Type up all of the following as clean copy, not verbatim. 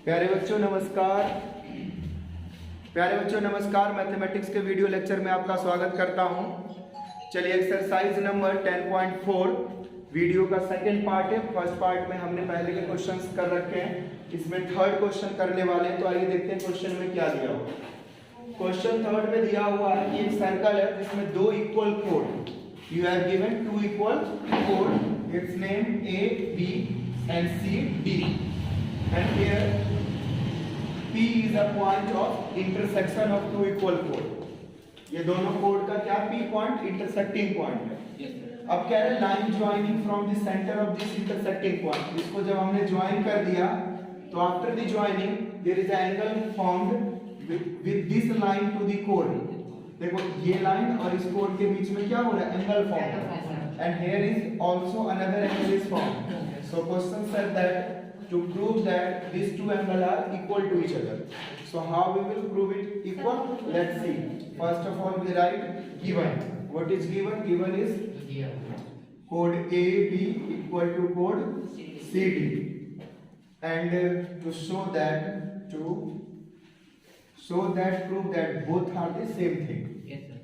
प्यारे बच्चों नमस्कार। मैथमेटिक्स के वीडियो लेक्चर में आपका स्वागत करता हूं। चलिए एक्सरसाइज नंबर 10.4 वीडियो का सेकंड पार्ट है। फर्स्ट पार्ट में हमने पहले के क्वेश्चंस कर रखे हैं, इसमें थर्ड क्वेश्चन करने वाले हैं। तो आइए देखते हैं क्वेश्चन में क्या दिया हुआ। क्वेश्चन थर्ड में दिया हुआ है कि एक सर्कल है जिसमें दो इक्वल कोड, you have given two equal कोड, its name A, B and C, D, and here P is a point of intersection of two equal chord। ये दोनों कोड का क्या P पॉइंट इंटरसेक्टिंग पॉइंट है। अब कह रहे line joining from the centre of this intersecting point. इसको जब हमने ज्वाइन कर दिया तो after the joining there is an angle formed with this line to the कोड। देखो ये लाइन और इस कोड के बीच में क्या हो रहा है, angle form, and here is also another angle is formed. So question said that to prove that these two angles are equal to each other. So how we will prove it equal? Let's see. First of all we write given. What is given? Given is chord AB equal to chord CD, and to show that prove that both are the same thing. Yes sir.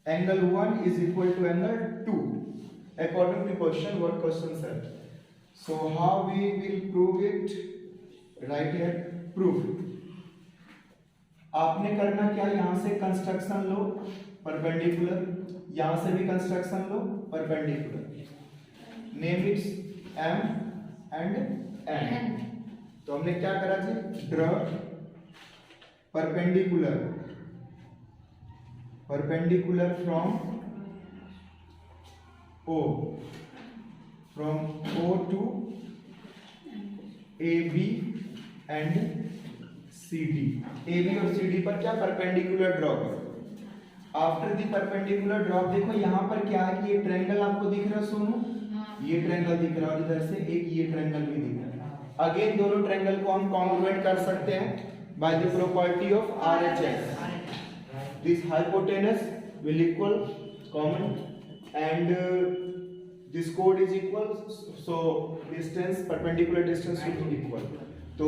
Angle 1 is equal to angle 2 according to question. What question said? So how we will prove it? Right here, proof। आपने करना क्या, यहां से construction लो perpendicular, यहां से भी construction लो perpendicular, name its M and N। तो हमने क्या करा जी, draw perpendicular from O to AB and CD। AB और CD पर क्या परपेंडिकुलर ड्रॉप है। आफ्टर द परपेंडिकुलर ड्रॉप देखो यहाँ पर क्या है कि ये ट्रायंगल आपको दिख रहा है, सोनू ये ट्रायंगल दिख रहा है और इधर से एक ये ट्रायंगल भी दिख रहा है। अगेन दोनों ट्रायंगल को हम कॉन्ग्रुएंट कर सकते हैं by the property of RHS। This hypotenuse will equal common and this chord is equal, so distance, perpendicular distance will be equal। So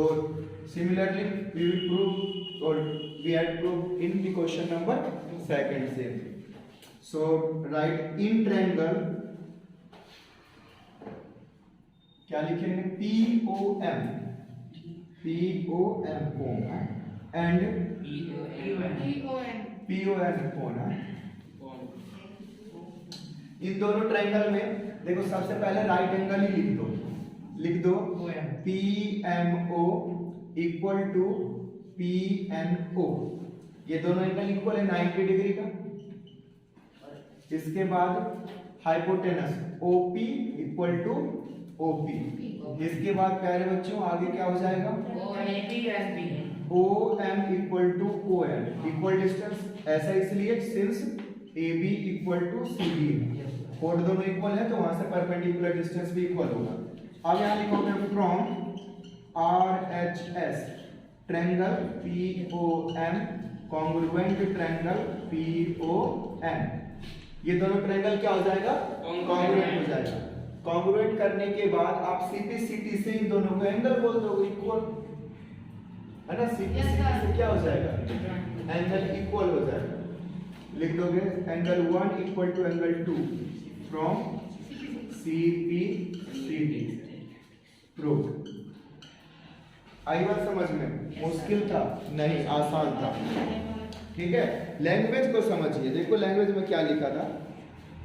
similarly we will prove, or we had proved in the question number second same। so write in triangle क्या लिखेंगे, POM and PON। इन दोनों triangle में देखो सबसे पहले right angle ही लिख दो PMO equal to PNO। ये दोनों एंगल इक्वल है 90 डिग्री का। इसके बाद hypotenuse OP equal to OP। इसके बाद प्यारे बच्चों आगे क्या हो जाएगा, OM equal to OM, equal distance. ऐसा इसलिए since AB equal to CD, कोड दोनों इक्वल है तो वहां से परपेंडिकुलर डिस्टेंस भी इक्वल होगा। अब यहां लिखोगे from RHS triangle POM congruent triangle PON। ये दोनों ट्रायंगल क्या हो जाएगा, कॉन्ग्रुएंट हो जाएगा। कॉन्ग्रुएंट करने के बाद आप CP से इन दोनों को एंगल बोल दोगे इक्वल, है ना। CP से क्या हो जाएगा, एंगल इक्वल हो जाएगा। लिख दोगे angle 1 equal to angle 2 from CPCD। Prove. आई बात समझ में, मुश्किल था नहीं, आसान था, ठीक है। लैंग्वेज को समझिए, देखो लैंग्वेज में क्या लिखा था,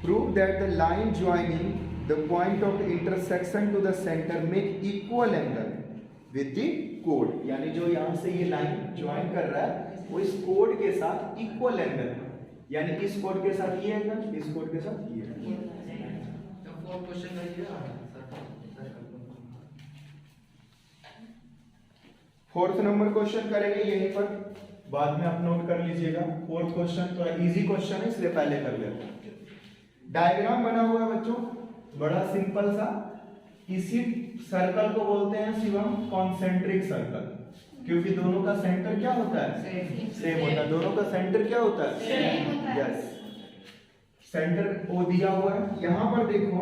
prove that the line joining the point of intersection to the centre make equal angle with the कोड। यानी जो यहाँ से ये लाइन ज्वाइन कर रहा है वो इस कोड के साथ इक्वल एंगल है, यानी इस कोड के साथ ये एंगल, इस कोड के साथ ये एंगल। तो fourth question fourth number question करेंगे यहीं पर, बाद में आप नोट कर लीजिएगा। फोर्थ क्वेश्चन तो इजी क्वेश्चन है इसलिए पहले कर लेते हैं। डायग्राम बना हुआ है बच्चों, बड़ा सिंपल सा। इसी सर्कल को बोलते हैं शिवम कॉन्सेंट्रिक सर्कल, क्योंकि दोनों का सेंटर क्या होता है, सेम होता है। दोनों का सेंटर क्या होता है, यस। सेंटर O दिया हुआ है, यहां पर देखो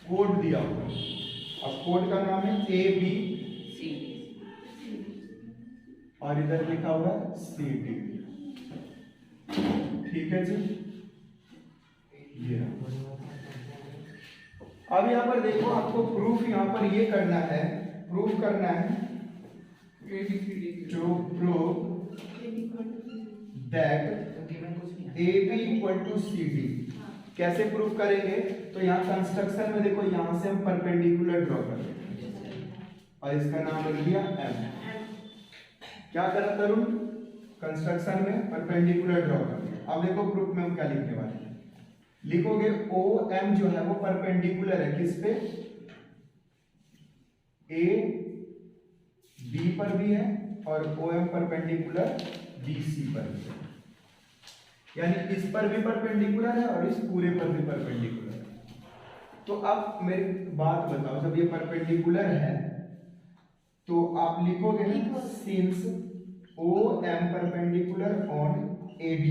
कोड दिया हुआ है। अब कोड का नाम है ABC। और इधर लिखा हुआ है CD। ठीक है जी, ये अब यहाँ पर देखो, आपको प्रूफ यहाँ पर ये करना है, प्रूफ करना है to prove that AB equal to CD। कैसे प्रूफ करेंगे? तो यहाँ कंस्ट्रक्शन में देखो, यहाँ से हम परपेंडिकुलर ड्रॉ करेंगे और इसका नाम रख दिया M। क्या करा तरुण? कंस्ट्रक्शन में परपेंडिकुलर ड्रॉ कर। अब देखो प्रूफ में हम क्या लिखने वाले हैं। लिखोगे OM जो है वो परपेंडिकुलर है किस पे? AB पर भी है और OM परपेंडिकुलर BC पर भी है, यानी इस पर भी परपेंडिकुलर है और इस पूरे पर भी परपेंडिकुलर है। तो अब मेरी बात बताओ, जब ये परपेंडिकुलर है तो आप लिखोगे since OM perpendicular on AD,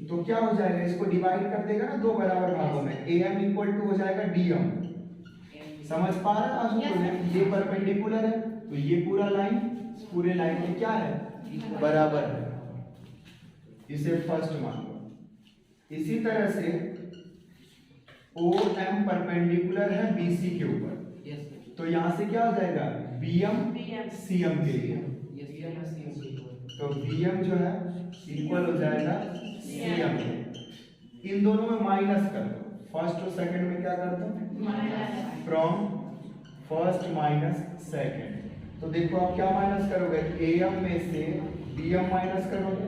तो क्या हो जाएगा? इसको डिवाइड कर देगा ना दो बराबर भागों में, AM इक्वल टू हो जाएगा DM। समझ पा रहे हैं? ये परपेंडिकुलर है तो ये पूरा लाइन पूरे लाइन में क्या है? बराबर है। इसे फर्स्ट मान लो। इसी तरह से OM परपेंडिकुलर है BC के ऊपर, तो यहां से क्या हो जाएगा? BM CM के लिए, तो BM जो है इक्वल हो जाएगा CM के। इन दोनों में माइनस कर दो, फर्स्ट और सेकंड में क्या कर दो? From first minus second. तो देखो आप क्या माइनस करोगे? AM में से BM माइनस करोगे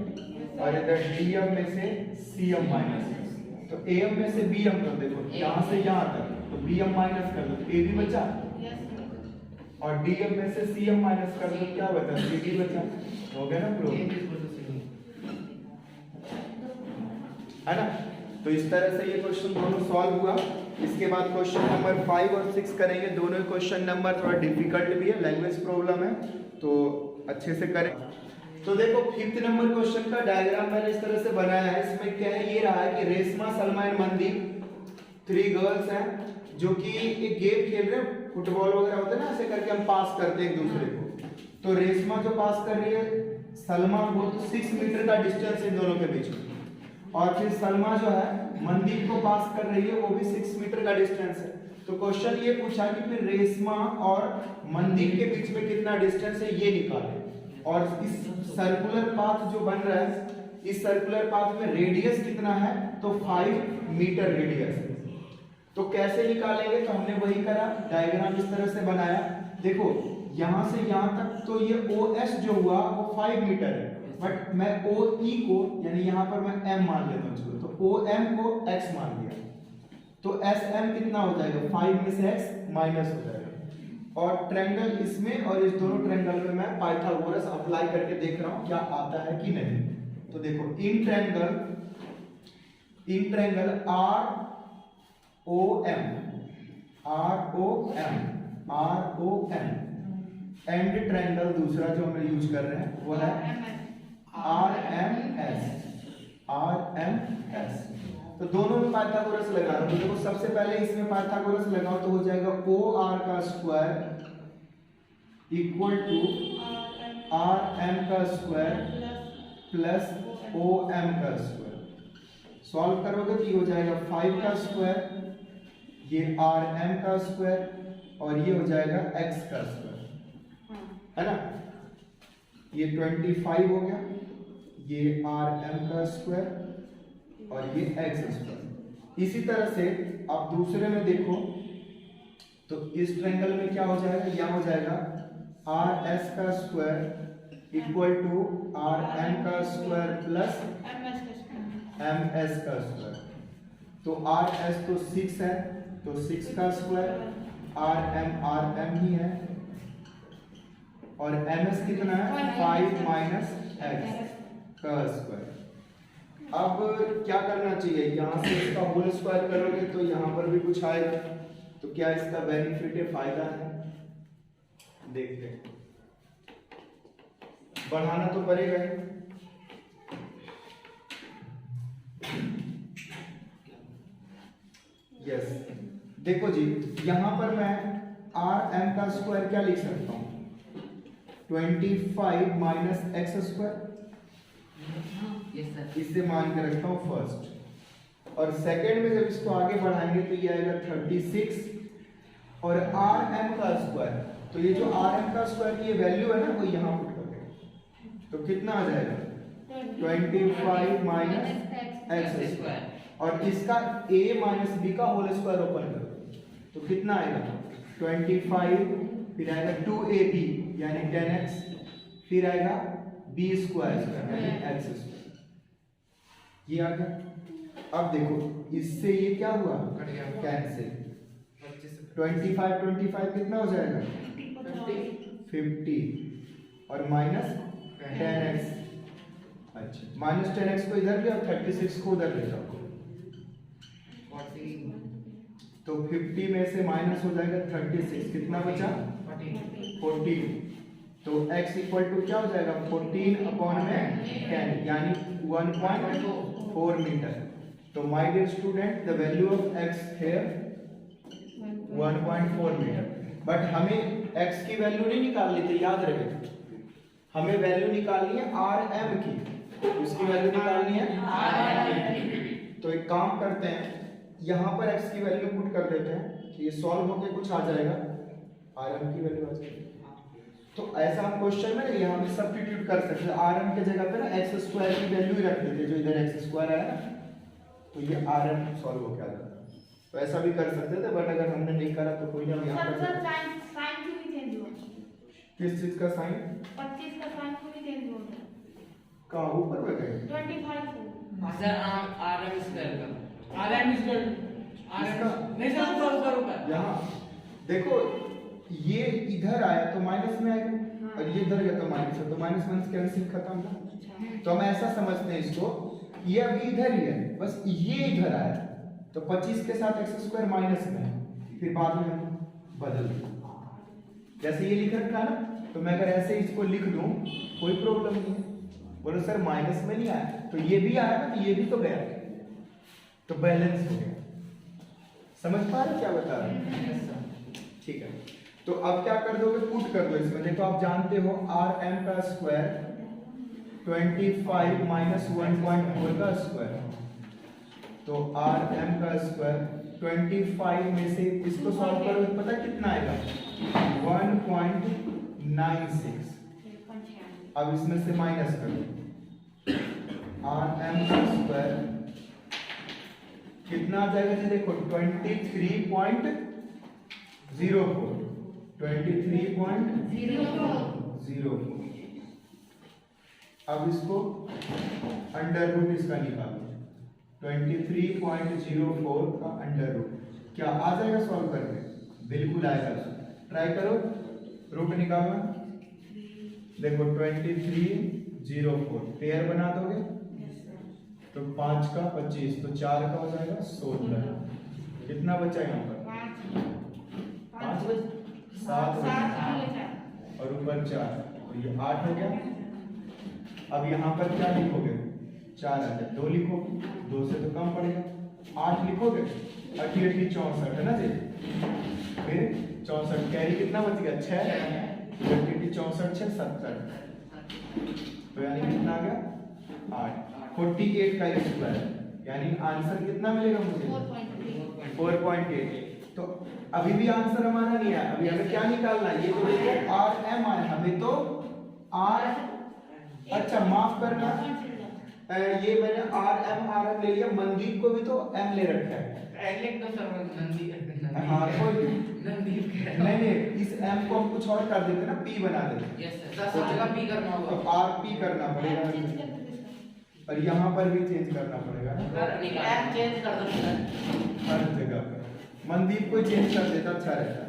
और इधर DM में से CM माइनस करोगे। तो AM में से BM कर, देखो यहाँ से यहाँ तक, तो BM माइनस कर दो, AB बचा, और DM में से CM माइनस कर दो, क्या बचा? CD बचा। हो गया ना प्रूफ, है ना? तो इस तरह से ये क्वेश्चन दोनों सॉल्व हुआ। इसके बाद क्वेश्चन नंबर 5 और 6 करेंगे। दोनों क्वेश्चन नंबर थोड़ा डिफिकल्ट भी है, लैंग्वेज प्रॉब्लम है, तो अच्छे से करें। तो देखो 5th नंबर क्वेश्चन का डायग्राम मैंने इस तरह से बनाया है। इसमें क्या है, ये रहा है कि रेशमा, सलमा एंड मनदीप 3 गर्ल्स हैं जो कि एक गेम खेल रहे हैं, फुटबॉल वगैरह होते हैं ना, ऐसे करके हम पास करते हैं एक दूसरे को। तो रेशमा जो पास कर रही है सलमा को, तो 6 मीटर का डिस्टेंस इन दोनों के बीच में, और फिर सलमा जो है मनदीप को पास कर रही है, वो भी 6 मीटर का डिस्टेंस है। तो क्वेश्चन ये पूछा कि फिर रेशमा और मनदीप के बीच में कितना डिस्टेंस है ये निकालें। और इस सर्कुलर पाथ जो बन रहा है, इस सर्कुलर पाथ में रेडियस कितना है? तो 5 मीटर रेडियस है। तो कैसे निकालेंगे? तो हमने वही करा, डायग्राम इस तरह से बनाया। देखो यहां से यहां तक तो ये OS जो हुआ वो 5 मीटर है, बट मैं OE को, यानी यहां पर मैं M मान लेता हूं, तो OM को X मान लिया, तो SM कितना हो जाएगा? 5 में से X माइनस हो जाएगा। और ट्रायंगल इसमें और इस दोनों ट्रायंगल में मैं पाइथागोरस अप्लाई करके देख रहा हूं क्या आता है कि नहीं। तो देखो in triangle ROM and triangle दूसरा जो हम यूज कर रहे हैं वो है RMS। तो दोनों में पाइथागोरस लगा रहा हूं। तो देखो सबसे पहले इसमें पाइथागोरस लगाओ तो हो जाएगा OR का स्क्वायर इक्वल टू RM का स्क्वायर प्लस OM का स्क्वायर। सॉल्व करोगे तो ये हो जाएगा 5 का स्क्वायर, ये RM का स्क्वायर और ये हो जाएगा X का स्क्वायर, है ना? ये 25 हो गया, ये RM का स्क्वायर और ये X स्क्वायर। इसी तरह से आप दूसरे में देखो तो इस ट्रायंगल में क्या हो जाएगा? यहाँ हो जाएगा RS का स्क्वायर इक्वल टू RM का स्क्वायर प्लस MS का स्क्वायर। तो RS तो 6 है, तो 6 का स्क्वायर, RM ही है, और MS कितना है? 5 माइनस X का स्क्वायर। अब क्या करना चाहिए? यहाँ से इसका होल स्क्वायर करोगे तो यहाँ पर भी कुछ आएगा, तो क्या इसका बेनिफिट है, फायदा है? देखते हैं, बढ़ाना तो पड़ेगा ही। यस, देखो जी यहाँ पर मैं RM का स्क्वायर क्या लिख सकता हूँ? 25 minus x square, yes sir. इसे मान के रखता हूँ फर्स्ट, और सेकंड में जब इसको आगे बढ़ाएंगे तो ये आएगा 36 और आर एम का स्क्वायर, तो ये जो आर एम का स्क्वायर की ये वैल्यू है ना वो यहाँ पुट कर देंगे, तो कितना आ जाएगा 25 माइनस एक्स स्क्वायर, और इसका a माइनस बी का होल स्क्वायर ओपन करो तो कितना आएगा 25, फिर आएगा 2ab यानी 10x, फिर आएगा b स्क्वायर यानी x स्क्वायर, ये आ गया। अब देखो इससे ये क्या हुआ, कैंसिल, 25 कितना हो जाएगा 50 और माइनस 10x, अच्छा माइनस 10x को इधर ले और 36 को उधर ले जाओ, तो 50 में से माइनस हो जाएगा 36, कितना बचा 14, तो x इक्वल टू क्या हो जाएगा 14 अपॉन में 10 यानी 1.4 मीटर। तो my dear student the value of x here 1.4 metre, but हमें x की वैल्यू नहीं निकालनी थी, याद रहे, हमें वैल्यू निकालनी है आर एम की, उसकी वैल्यू निकालनी है आर एम। तो एक काम करते हैं, यहाँ पर x की वैल्यू पुट कर देते हैं, ये सॉल्व होके कुछ आ जाएगा, आर एम की वैल्यू आ जाएगी। तो ऐसा हम क्वेश्चन में यहाँ पे सब्स्टिट्यूट कर सकते हैं, आर एम के जगह पे ना एक्स स्क्वायर की वैल्यू ही रख देते, जो इधर एक्स स्क्वायर आया ना तो ये आर एम सॉल्व होके आ जाता। तो ऐसा भी कर सकते थे, बट अगर हमने नहीं करा तो कोई नहीं, यहाँ पर किस चीज का साइन 25 का साइन क्यों चेंज हो गया, कहाँ ऊपर में गए 25 सर आरएम स्क्वायर का आरएम स्क्वायर नहीं सर ऊपर यहाँ देखो ये इधर आया तो माइनस में आएगा, और ये इधर गया तो माइनस है, तो माइनस माइनस कैंसिल खत्म ना। तो हम ऐसा समझते हैं इसको, ये अभी इधर ही है, बस ये इधर आया तो 25 के साथ एक्स स्क्वायर माइनस में है, फिर बाद में हम बदल दें, जैसे ये लिख रखा ना, तो मैं अगर ऐसे इसको लिख दूं कोई प्रॉब्लम नहीं है। बोलो सर माइनस में नहीं आया, तो ये भी आया ना, तो ये भी तो गया, तो बैलेंस हो गया। समझ पा रहे क्या बता रहे हैं? ठीक है, तो अब क्या कर दोगे, पुट कर दो इसमें। देखो आप जानते हो आर एम का स्क्वायर 25 माइनस 1.4 का स्क्वायर, तो आर एम का स्क्वायर 25 में से इसको सॉल्व करो, पता कितना आएगा 1.96। अब इसमें से माइनस करो, आर एम का स्क्वायर कितना आ जाएगा जी, देखो 23.04 अब इसको अंडर रूट इसका निकालो, 23.04 का अंडर रूट, क्या आ जाएगा सॉल्व करके? बिल्कुल आएगा, ट्राई करो, रूट निकालना। देखो 2304 पेयर बना दोगे तो 5 का 25, तो 4 का हो जाएगा 16, कितना बचा यहाँ पर 5 7 और ऊपर 4, तो ये 8 हो गया। अब यहाँ पर क्या लिखोगे, 4 आ जाए, 2 लिखोगे, 2 से तो कम पड़ेगा, 8 लिखोगे, 8 64 है ना जी, फिर 64 कैरी कितना बच गया 6, 64 6 70, तो यानी कितना आ गया 8, 48 का स्क्वायर, यानी आंसर कितना मिलेगा मुझे 4.8। तो अभी भी आंसर हमारा नहीं आया, अभी हमें क्या निकालना है, ये तो देखो आर एम आया, हमें तो आर, अच्छा माफ करना, ये मैंने आर एम ले लिया, मनदीप को भी तो एम ले रखा है, हाँ कोई नहीं, इस एम को हम कुछ और कर देते ना, पी बना देते, तो आर पी करना पड़ेगा, और यहाँ पर भी चेंज करना पड़ेगा हर जगह पर, मनदीप को चेंज कर देता अच्छा रहता।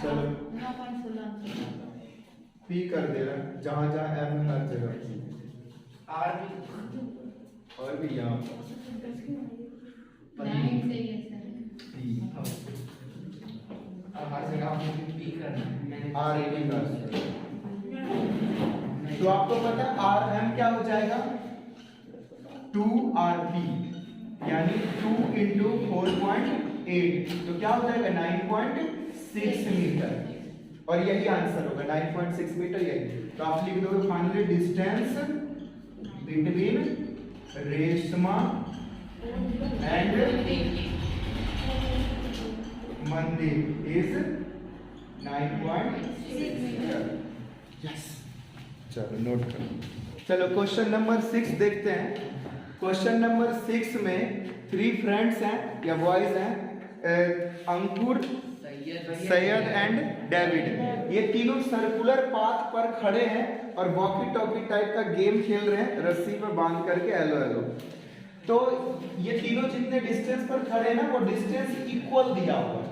चलो पी कर दे रहा, जहाँ जहाँ एम हर जगह, और भी यहाँ आर ए का, तो आपको पता है आर एम क्या हो जाएगा 2 आर पी, यानी 2 × 4.8 8, तो क्या हो जाएगा 9.6 मीटर, और यही आंसर होगा 9.6 मीटर यही। तो आप लिख दोगे finally distance between Reshma and मंदिर इज 9.6 मीटर। यस, चलो नोट करो। चलो क्वेश्चन नंबर 6 देखते हैं। क्वेश्चन नंबर 6 में 3 फ्रेंड्स हैं या बॉयज हैं, अंकुर, सैयद एंड डेविड। ये तीनों सर्कुलर पाथ पर खड़े हैं और वॉकी टॉकी टाइप का गेम खेल रहे हैं रस्सी पर बांध करके एलो एलो। तो ये तीनों जितने डिस्टेंस पर खड़े हैं ना वो डिस्टेंस इक्वल दिया हुआ है,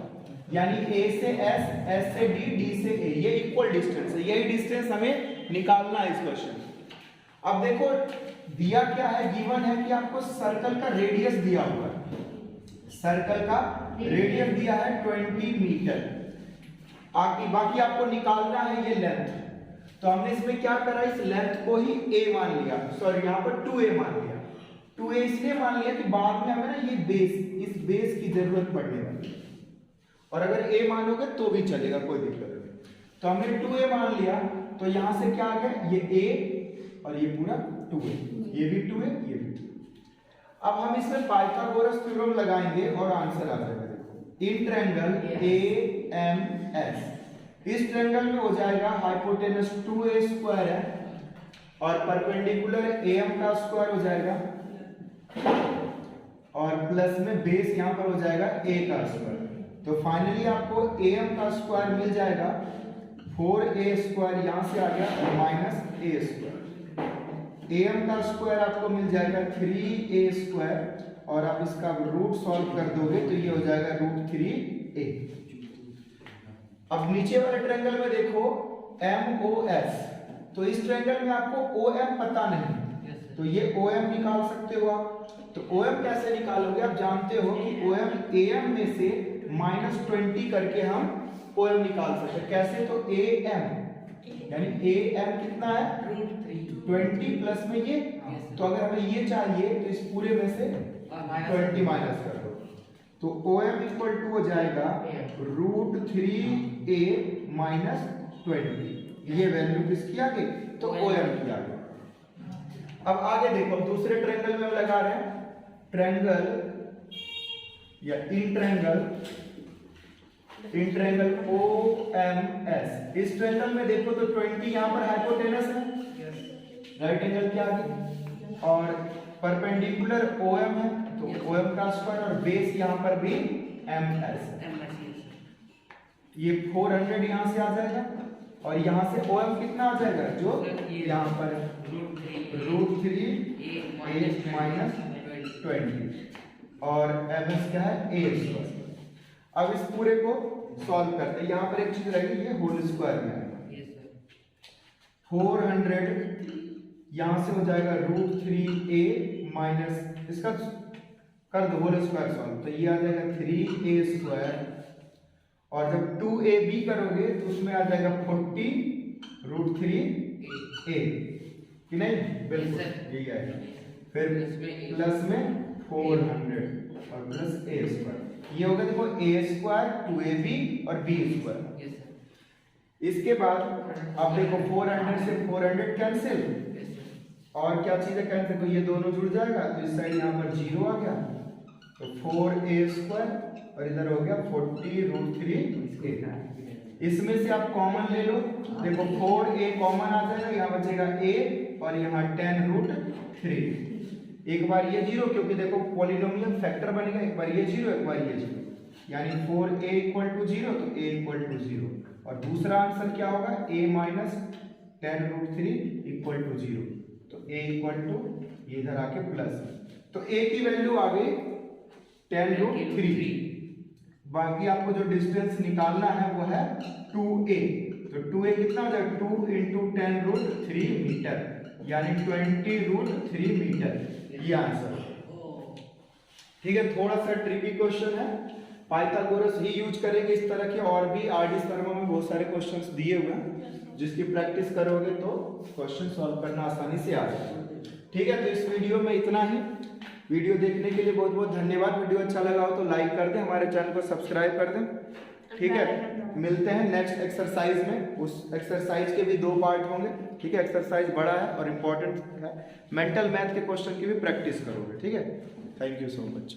यानी A से S, S से D, D से A, ये इक्वल डिस्टेंस है। यही डिस्टेंस हमें निकालना है इस क्वेश्चन। अब देखो दिया क्या है, गिवन है कि आपको सर्कल का रेडियस दिया हुआ है, सर्कल का रेडियस दिया है 20 मीटर। बाकी आपको निकालना है ये लेंथ। तो हमने इसमें क्या करा, इस लेंथ को ही A मान लिया, सॉरी यहाँ पर 2A मान लिया। 2A इसलिए मान लिया कि बाद में हमें ना ये बेस, इस बेस की जरूरत पड़ने वाली है, और अगर A मानोगे तो भी चलेगा, कोई दिक्कत नहीं। तो हमने 2A मान लिया, तो यहां से क्या आ गया, ये A और ये पूरा 2A, ये भी 2A, ये भी 2A। अब हम इसमें पाइथागोरस थ्योरम लगाएंगे और आंसर आ जाएगा। देखो इन ट्रायंगल AMS, इस ट्रायंगल में हो जाएगा हाइपोटेनस 2A स्क्वायर है और परपेंडिकुलर AM का स्क्वायर हो जाएगा, और प्लस में बेस यहां पर हो जाएगा A का स्क्वायर। तो फाइनली आपको AM का स्क्वायर मिल जाएगा 4A स्क्वायर, यहां से आ गया माइनस A स्क्वायर। AM का स्क्वायर आपको मिल जाएगा 3A स्क्वायर, और आप इसका रूट सॉल्व कर दोगे तो ये हो जाएगा √3A। अब नीचे वाले ट्रायंगल में देखो MOS, तो इस ट्रायंगल में आपको OM पता नहीं, तो ये OM निकाल सकते हो आप। तो OM कैसे निकालोगे, आप जानते हो कि OM AM में से -20 करके हम OM निकाल सकते हैं। कैसे, तो AM यानी AM कितना है √3, 20 प्लस में ये, तो अगर हमें ये चाहिए तो इस पूरे में से 20 माइनस कर दो, तो OM इक्वल टू हो जाएगा √3A माइनस 20। ये वैल्यू किसकी आ गई, तो OM की आ गई। अब आगे देखो दूसरे ट्रायंगल में हम लगा रहे हैं, ट्रायंगल या इन ट्रायंगल OMS। इस ट्रायंगल में देखो तो 20 यहाँ पर हाइपोटेनस है, राइट एंगल की आ गई, और परपेंडिकुलर OM है तो OM का स्क्वायर, और बेस यहाँ पर भी MS। ये 400 यहाँ से आ जाएगा, और यहाँ से OM कितना आ जाएगा, जो यहाँ पर √3A माइनस 20, और MS क्या है A स्क्वायर। अब इस पूरे को सॉल्व करते हैं। यहाँ पर एक चीज रहेगी, ये होल स्क्वायर में आएगा 400, यहाँ से हो जाएगा √3A माइनस, इसका कर दो होल स्क्वायर सॉल्व, तो ये आ जाएगा 3A स्क्वायर, और जब 2AB करोगे तो उसमें आ जाएगा 40 √3A, कि नहीं, बिल्कुल यही आएगा। फिर प्लस में 400 और प्लस A स्क्वायर, ये होगा देखो A स्क्वायर 2AB और B स्क्वायर। इसके बाद अब देखो 400 से 400 कैंसिल, और क्या चीजें कैंसिल, तो ये दोनों जुड़ जाएगा, तो इस साइड यहाँ पर 0 आ गया, तो 4A स्क्वायर, और इधर हो गया 40 √3A। इसमें से आप कॉमन ले लो, देखो 4A कॉमन आ जाएगा, यहाँ बचेगा A, और यहाँ 10 √3। एक बार ये 0, क्योंकि देखो पॉलिनोमियल फैक्टर बनेगा, एक बार ये 0 एक बार ये 0, यानी 4A इक्वल टू 0, तो A इक्वल टू 0, और दूसरा आंसर क्या होगा, A माइनस 10 √3 इक्वल टू 0, तो A इक्वल टू ये इधर आके प्लस, तो A की वैल्यू आ गई 10 √3। बाकी आपको जो डिस्टेंस निकालना है वो है 2A, तो 2A कितना हो जाएगा, 2 × 10 √3 मीटर, यानी 20 √3 मीटर, ये आंसर। ठीक है, थोड़ा सा ट्रिकी क्वेश्चन है, पाइथागोरस ही यूज करेंगे इस तरह के, और भी आरडी शर्मा में बहुत सारे क्वेश्चंस दिए हुए हैं, जिसकी प्रैक्टिस करोगे तो क्वेश्चन सॉल्व करना आसानी से आ जाएगा। ठीक है, तो इस वीडियो में इतना ही। वीडियो देखने के लिए बहुत बहुत धन्यवाद। वीडियो अच्छा लगा हो तो लाइक कर दें, हमारे चैनल को सब्सक्राइब कर दें। ठीक है, मिलते हैं नेक्स्ट एक्सरसाइज में। उस एक्सरसाइज के भी 2 पार्ट होंगे। ठीक है, एक्सरसाइज बड़ा है और इम्पोर्टेंट है। मेंटल मैथ के क्वेश्चन की भी प्रैक्टिस करोगे। ठीक है, थैंक यू सो मच।